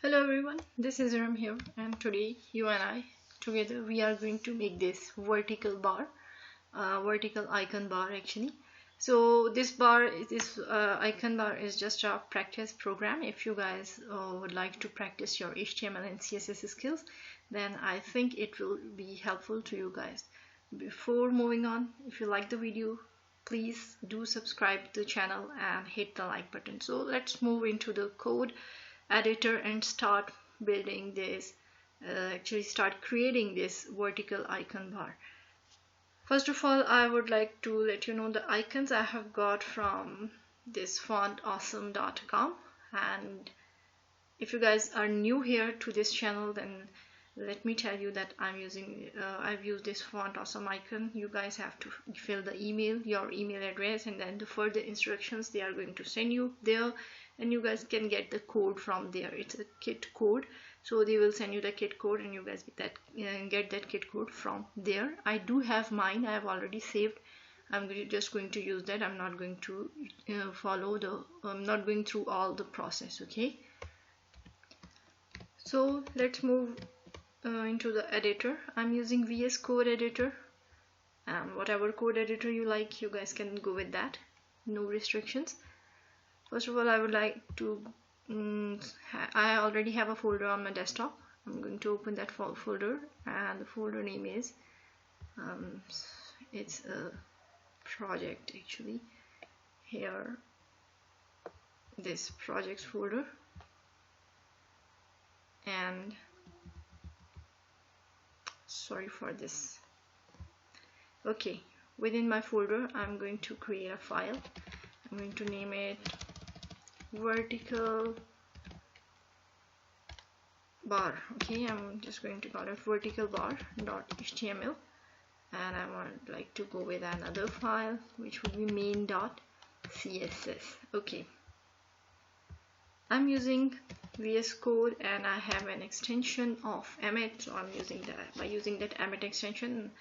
Hello everyone, this is Ram here, and today you and I together we are going to make this vertical bar, vertical icon bar actually. So this icon bar is just a practice program. If you guys would like to practice your HTML and CSS skills, then I think it will be helpful to you guys. Before moving on, if you like the video, please do subscribe to the channel and hit the like button. So let's move into the code editor and start building this, start creating this vertical icon bar. First of all, I would like to let you know the icons I have got from this fontawesome.com, and if you guys are new here to this channel, then let me tell you that I've used this font awesome icon. You guys have to fill the email, your email address, and then the further instructions they are going to send you there, and you guys can get the code from there. It's a kit code, so they will send you the kit code and you guys get that kit code from there. I do have mine, I have already saved. I'm just going to use that. I'm not going to I'm not going through all the process. Okay, so let's move into the editor. I'm using VS Code editor, and whatever code editor you like, you guys can go with that, no restrictions. First of all, I would like to I already have a folder on my desktop. I'm going to open that folder, and the folder name is it's a project actually. Here, this projects folder, and sorry for this. Okay, within my folder I'm going to create a file. I'm going to name it vertical bar. Okay, I'm just going to call it vertical bar.html, and I would like to go with another file which would be main.css. okay, I'm using VS Code and I have an extension of Emmet, so I'm using that. By using that Emmet extension,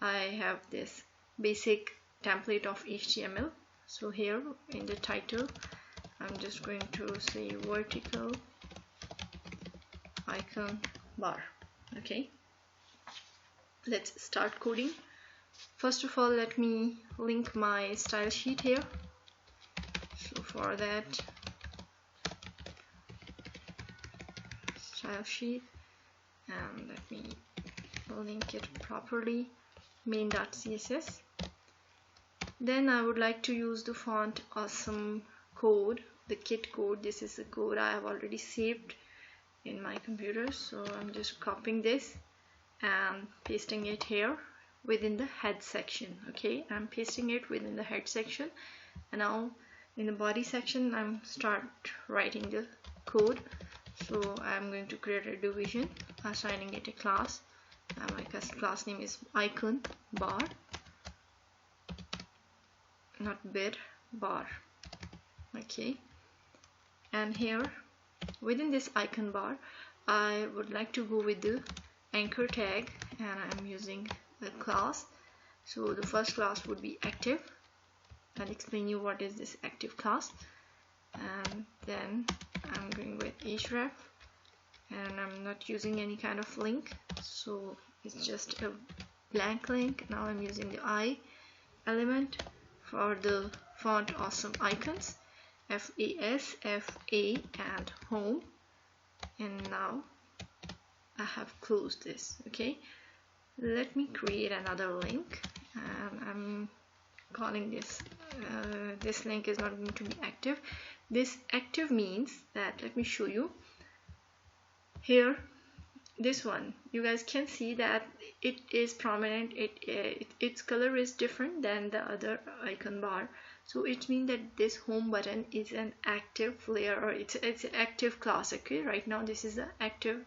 I have this basic template of HTML. So here in the title, I'm just going to say vertical icon bar. Okay, let's start coding. First of all, let me link my style sheet here. So for that, style sheet, and let me link it properly, main.css. Then I would like to use the font awesome code, the kit code. This is the code I have already saved in my computer, so I'm just copying this and pasting it here within the head section. Okay, I'm pasting it within the head section, and now in the body section I'm start writing the code. So I'm going to create a division, assigning it a class. My class name is icon bar, not bid, bar. Okay, and here within this icon bar, I would like to go with the anchor tag, and I'm using a class. So the first class would be active. I'll explain you what is this active class, and then I'm going with href, and I'm not using any kind of link, so it's just a blank link. Now I'm using the I element for the font awesome icons, FAS, FA, and home, and now I have closed this. Okay, let me create another link, and I'm calling this this link is not going to be active. This active means that, let me show you here, this one, you guys can see that it is prominent. Its color is different than the other icon bar, so it means that this home button is an active layer, or it's an active class. Okay, right now this is an active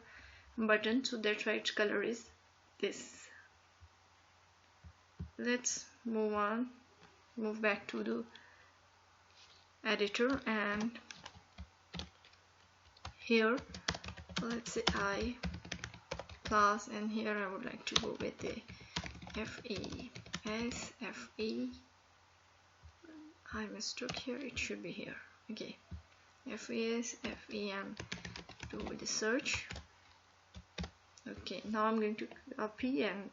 button, so that's why its color is this. Let's move back to the editor, and here let's say I class, and here I would like to go with the FAS, FA. I mistook here, it should be here. Okay, FAS, FAM, do with the search. Okay, now I'm going to copy and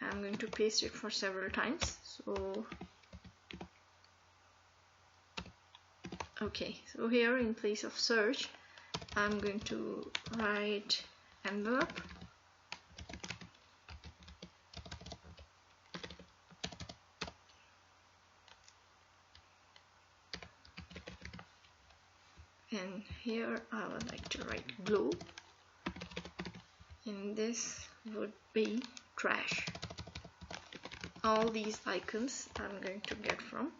I'm going to paste it for several times. So okay, so here in place of search I'm going to write envelope. And here I would like to write globe, and this would be trash. All these icons I'm going to get from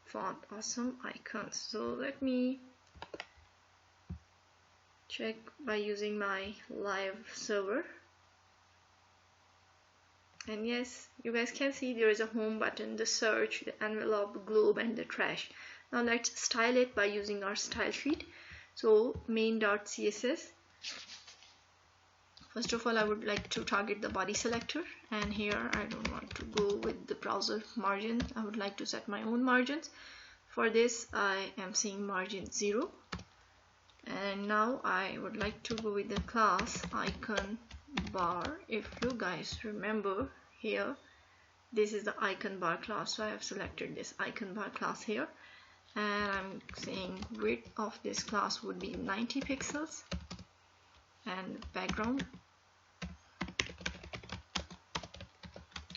Font Awesome Icons. So let me check by using my live server. And yes, you guys can see there is a home button, the search, the envelope, globe, and the trash. Now let's style it by using our style sheet. So main.css. First of all, I would like to target the body selector, and here I don't want to go with the browser margin. I would like to set my own margins. For this I am saying margin 0, and now I would like to go with the class icon bar. If you guys remember, here this is the icon bar class, so I have selected this icon bar class here, and I'm saying width of this class would be 90 pixels, and background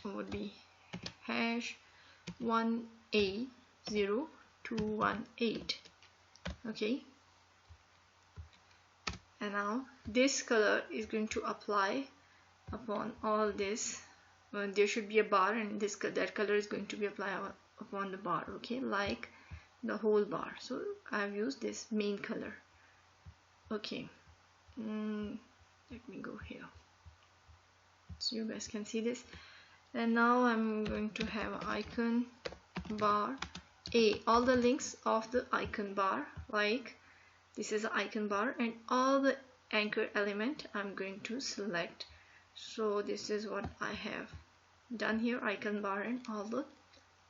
would be hash 1A0218. okay, and now this color is going to apply upon all this. There should be a bar, and that color is going to be applied upon the bar, okay, like the whole bar. So I've used this main color. Okay, let me go here so you guys can see this. And now I'm going to have icon bar A, all the links of the icon bar, like this is the icon bar, and all the anchor element I'm going to select. So this is what I have done here, icon bar and all the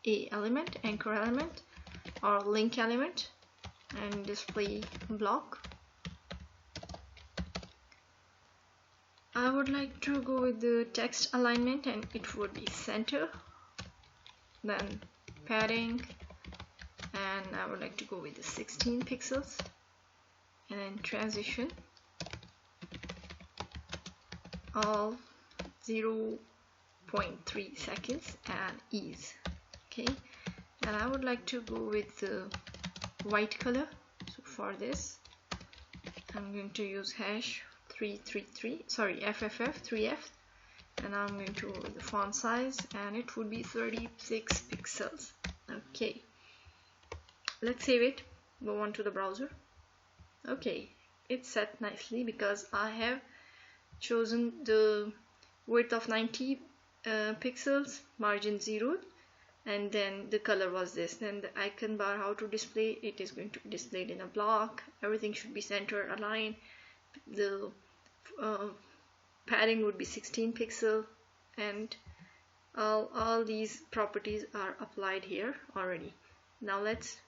A element, anchor element or link element, and display block. I would like to go with the text alignment, and it would be center, then padding, and I would like to go with the 16 pixels, and then transition all 0.3 seconds and ease. Okay, and I would like to go with the white color. So for this I'm going to use hash 333, sorry, FFF3F, and I'm going to go with the font size, and it would be 36 pixels. Okay, let's save it, go on to the browser. Okay, it's set nicely because I have chosen the width of 90 pixels, margin 0, and then the color was this. Then the icon bar, how to display it, is going to be displayed in a block. Everything should be center aligned. The padding would be 16 pixel, and all these properties are applied here already. Now let's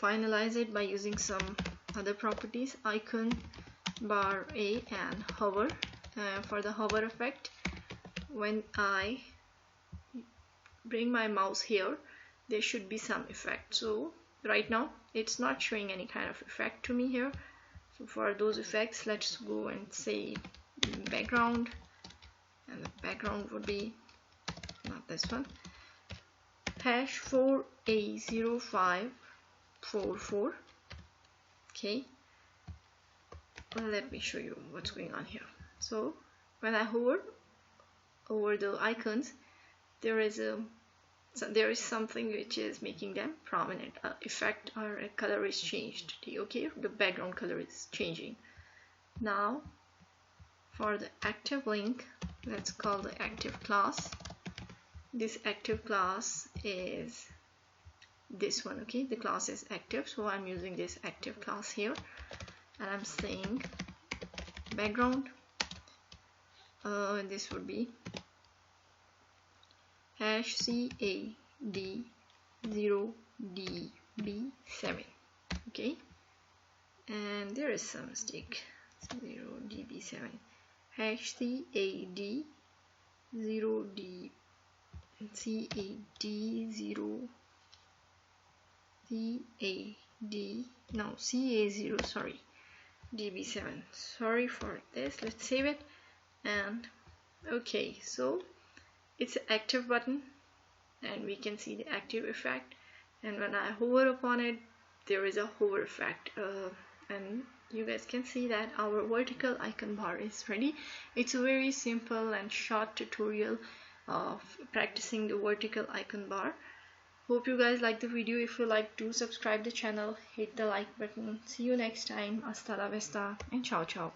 finalize it by using some other properties, icon bar A and hover. For the hover effect, when I bring my mouse here, there should be some effect. So right now it's not showing any kind of effect to me here. So for those effects, let's go and say background, and the background would be not this one, hash 4A0544. okay, let me show you what's going on here. So when I hover over the icons, there is something which is making them prominent. Effect or a color is changed. Okay, the background color is changing. Now for the active link, let's call the active class. This active class is this one. Okay, the class is active, so I'm using this active class here, and I'm saying background, this would be hash CAD0DB7. okay, and there is some mistake. 0db7 HCAD 0d CAD 0 CAD no CA0 sorry db7. Sorry for this. Let's save it. And okay, so it's an active button and we can see the active effect, and when I hover upon it there is a hover effect, and you guys can see that our vertical icon bar is ready. It's a very simple and short tutorial of practicing the vertical icon bar. Hope you guys like the video. If you like, do subscribe the channel, hit the like button. See you next time. Hasta la vista and ciao ciao.